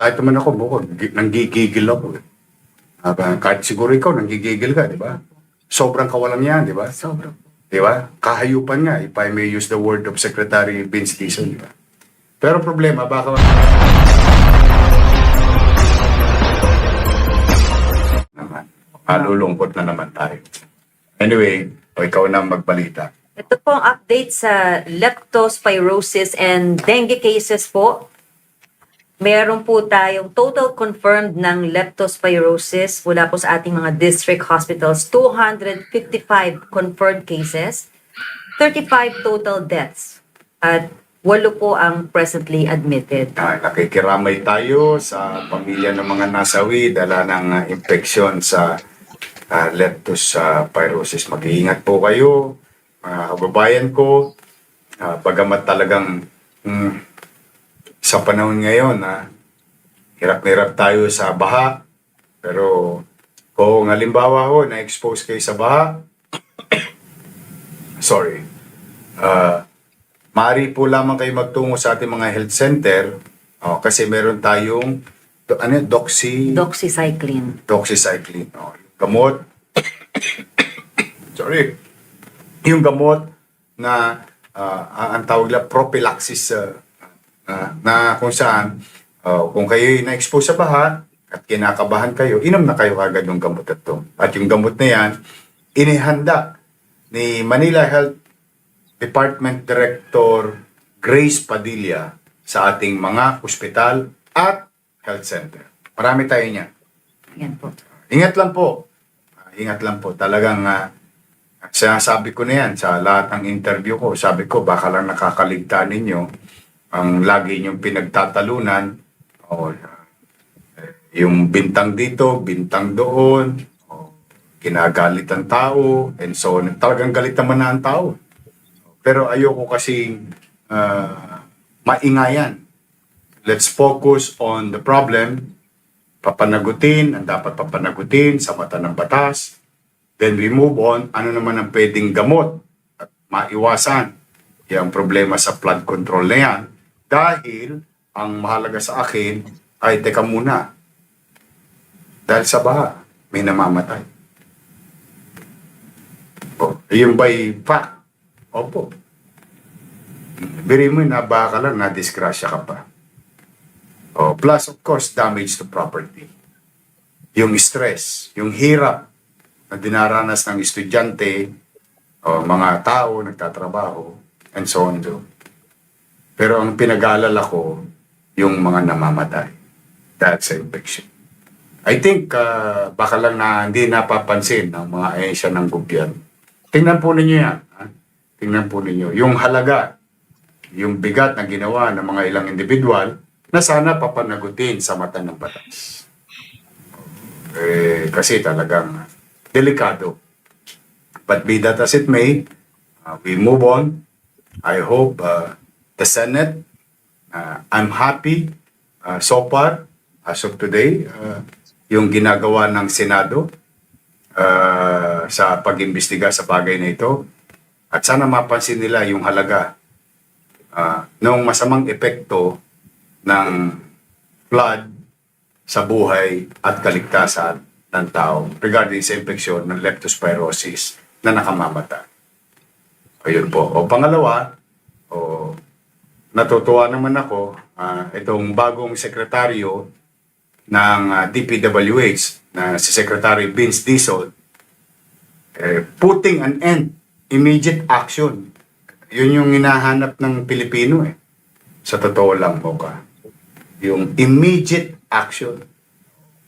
Kahit naman ako, bukod, nanggigigil ako. Eh. Kahit siguro ikaw, nanggigigil ka, di ba? Sobrang kawalang yan, di ba? Sobrang. Di ba? Kahayupan nga, if I may use the word of Secretary Vince Dizon, di ba? Pero problema, baka naman, malulungkot na naman tayo. Anyway, ikaw na magbalita. Ito po ang update sa leptospirosis and dengue cases po. Meron po tayong total confirmed ng leptospirosis mula po sa ating mga district hospitals, 255 confirmed cases, 35 total deaths, at 8 po ang presently admitted. Nakikiramay tayo sa pamilya ng mga nasawi dala ng infeksyon sa leptospirosis. Mag-iingat po kayo, mga kababayan ko, bagamat talagang sa panahon ngayon, hirap na hirap tayo sa baha. Pero kung halimbawa ho, na-expose kayo sa baha, sorry, maaari po lamang kayo magtungo sa ating mga health center kasi meron tayong Doxycycline. doxycycline. Yung gamot, sorry, yung gamot na ang tawag lang prophylaxis na kung saan kung kayo na-expose sa baha at kinakabahan kayo, inom na kayo agad yung gamot na ito. At yung gamot na yan, inihanda ni Manila Health Department Director Grace Padilla sa ating mga ospital at health center. Marami tayo niyan. Yan po. Ingat lang po. Ingat lang po. Talagang sinasabi ko na yan sa lahat ng interview ko. Sabi ko, baka lang nakakaligtaan ninyo ang lagi niyong pinagtatalunan. Yung bintang dito, bintang doon, kinagalit ang tao, and so on. Talagang galit naman na ang tao. Pero ayoko kasing maingayan. Let's focus on the problem. Papanagutin ang dapat papanagutin sa mata ng batas. Then we move on. Ano naman ang pwedeng gamot at maiwasan yung problema sa flood control na yan. Dahil ang mahalaga sa akin ay teka muna. Dahil sa baha, may namamatay. Yung by fact. Opo. Biri mo na baka lang, na-disgrasya ka pa. Plus, of course, damage to property. Yung stress, yung hirap na dinaranas ng estudyante, mga tao, nagtatrabaho, and so on. Pero ang pinag-aalala ko, yung mga namamatay dahil sa infection. I think, baka lang na hindi napapansin ng mga ahensya ng gobyerno. Tingnan po ninyo yan. Tingnan po ninyo. Yung halaga, yung bigat na ginawa ng mga ilang individual na sana papanagutin sa mata ng batas. Kasi talagang delikado. But be that as it may, we move on. I hope the Senate, I'm happy so far, as of today, yung ginagawa ng Senado sa pag-imbestiga sa bagay na ito. At sana mapansin nila yung halaga ng masamang epekto ng flood sa buhay at kaligtasan ng tao regarding sa infeksyon ng leptospirosis na nakamamatay. Ayun po. Pangalawa, natutuwa naman ako, itong bagong sekretaryo ng DPWH na si Secretary Vince Dizon, putting an end, immediate action. Yun yung hinahanap ng Pilipino Sa totoo lang po ka. Yung immediate action.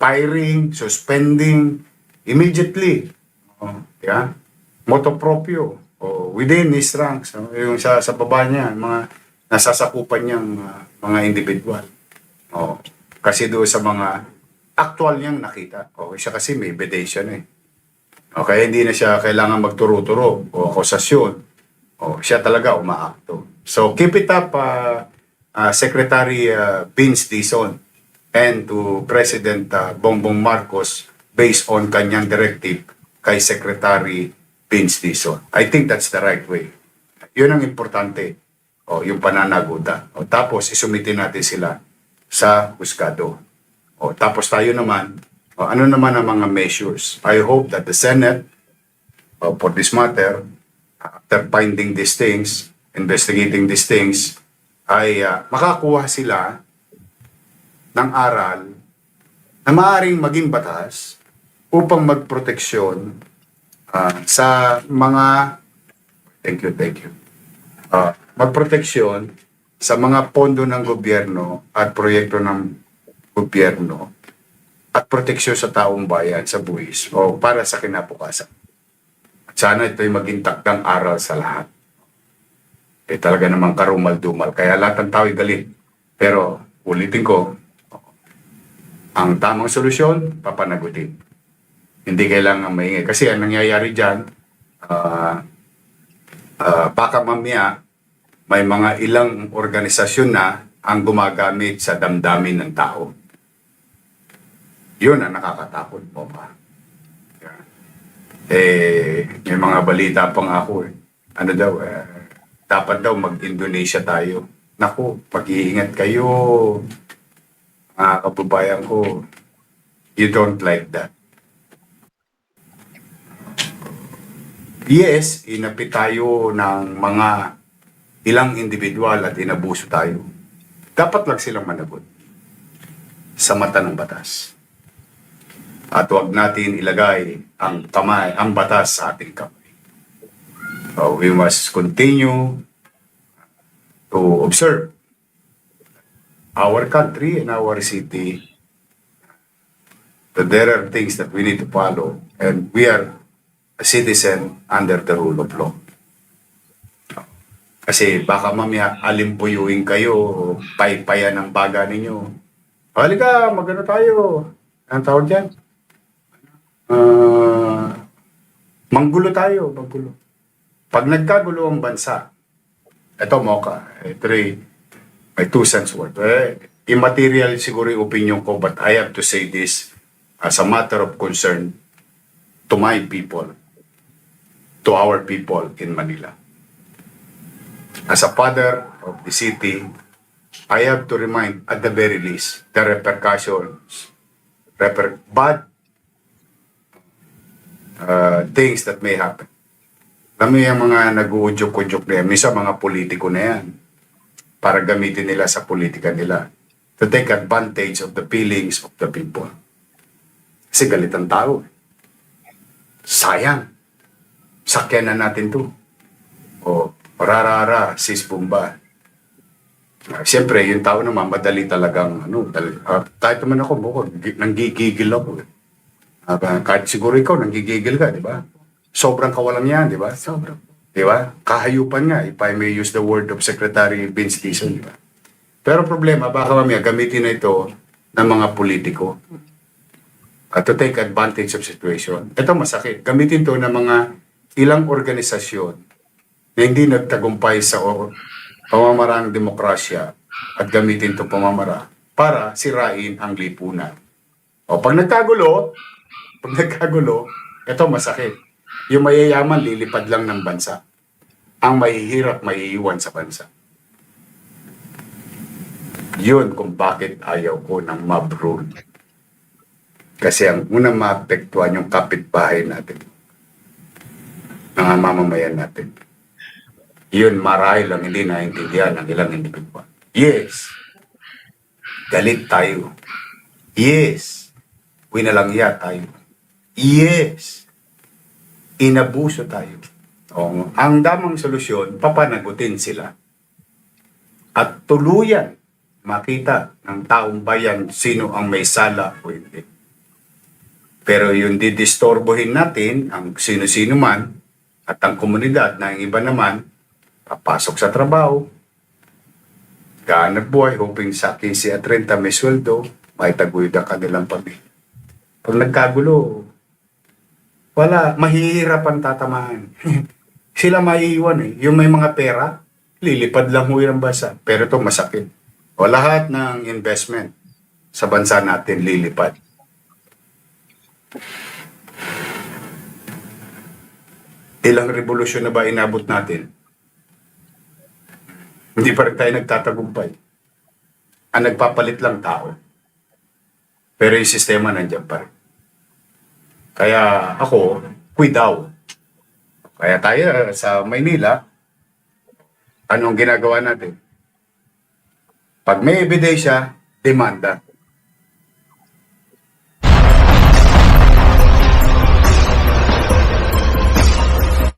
Firing, suspending, immediately. Yeah? Motu proprio. Within his ranks. Yung sa baba niya, mga nasasakupan niyang mga individual. Kasi doon sa mga actual niyang nakita. Siya kasi may evidence kaya hindi na siya kailangan magturo-turo o akusasyon. Siya talaga umaakto. So keep it up, Secretary Vince Dizon, and to President Bongbong Marcos based on kanyang directive kay Secretary Vince Dizon. I think that's the right way. Yun ang importante, yung pananagutan. Tapos isumitin natin sila sa husgado. Tapos tayo naman, ano naman ang mga measures? I hope that the Senate, for this matter, after finding these things, investigating these things, ay makakuha sila ng aral na maaaring maging batas upang magproteksyon sa mga thank you. Magproteksyon sa mga pondo ng gobyerno at proyekto ng gobyerno at proteksyon sa taong bayan sa buwis o para sa kinabukasan. At sana ito'y maging takdang aral sa lahat. Talaga namang karumal-dumal. Kaya lahat ng tao'y galit. Pero ulitin ko, ang tamang solusyon, papanagutin. Hindi kailangan maingay. Kasi ang nangyayari dyan, baka mamaya may mga ilang organisasyon na ang gumagamit sa damdamin ng tao. Yun ang nakakatakot mo pa. May mga balita pang ako Ano daw, dapat daw mag-Indonesia tayo. Naku, mag-iingat kayo, mga kababayan ko. You don't like that. Yes, inapit tayo ng mga ilang individual at inabuso tayo. Dapat lang silang managot sa mata ng batas. At huwag natin ilagay ang batas sa ating kamay. We must continue to observe our country and our city, that there are things that we need to follow, and we are a citizen under the rule of law. Kasi baka mamaya alimpuyuin kayo, paypayan ang baga ninyo. Halika, magano tayo. Anong tawag dyan? Manggulo tayo, manggulo. Pag nagkagulo ang bansa, ito Mocha, may 2 cents worth. Immaterial siguro yung opinion ko, but I have to say this as a matter of concern to my people, to our people in Manila. As a father of the city, I have to remind at the very least the repercussions, bad things that may happen. Kami yung mga nag-uudyok-udyok na yan, minsan mga politiko na yan, para gamitin nila sa politika nila, to take advantage of the feelings of the people. Kasi galit ang tao. Sayang. Sakyan na natin to. Rarara, sis Bumba. Siyempre, yung tao naman, madali talagang, kahit naman ako, nanggigigil ako. Kahit siguro ikaw, nanggigigil ka, di ba? Sobrang kawalang yan, di ba? Sobrang. Di ba? Kahayupan nga, if I may use the word of Secretary Vince Dizon, di ba? Pero problema, baka mamaya gamitin na ito ng mga politiko to take advantage of situation. Ito masakit. Gamitin to ng mga ilang organisasyon na hindi nagtagumpay sa pamamarang demokrasya at gamitin to pamamara para sirain ang lipunan. Pag nagkagulo, ito masakit. Yung mayayaman, lilipad lang ng bansa. Ang mahihirap, maiiwan sa bansa. Yun kung bakit ayaw ko ng mob rule. Kasi ang unang maapektuhan yung kapitbahay natin. Mga mamamayan natin. Yun marahil lang hindi naintindihan ng ilang individual. Yes. Galit tayo. Yes. Winalangya tayo. Yes. Inabuso tayo. Ang damang solusyon, papanagutin sila. At tuluyan makita ng taong bayan sino ang may sala o hindi. Pero yung didistorbohin natin ang sino-sino man at ang komunidad na ang iba naman papasok sa trabaho, gaanap buhay, hoping sa 15 at 30 may sweldo, may taguyod ang kanilang pamilya. Pag nagkagulo, wala, mahihirap ang tatamaan. Sila maiiwan Yung may mga pera, lilipad lang ho yung bansa. Pero ito masakit. Lahat ng investment sa bansa natin lilipad. Ilang revolusyon na ba inabot natin? Hindi pa rin tayo nagtatagumpay. ang nagpapalit lang tao. Pero yung sistema nandiyan pa rin. Kaya ako, daw. Kaya tayo sa Maynila, anong ginagawa natin? Pag may ebidensya, demanda.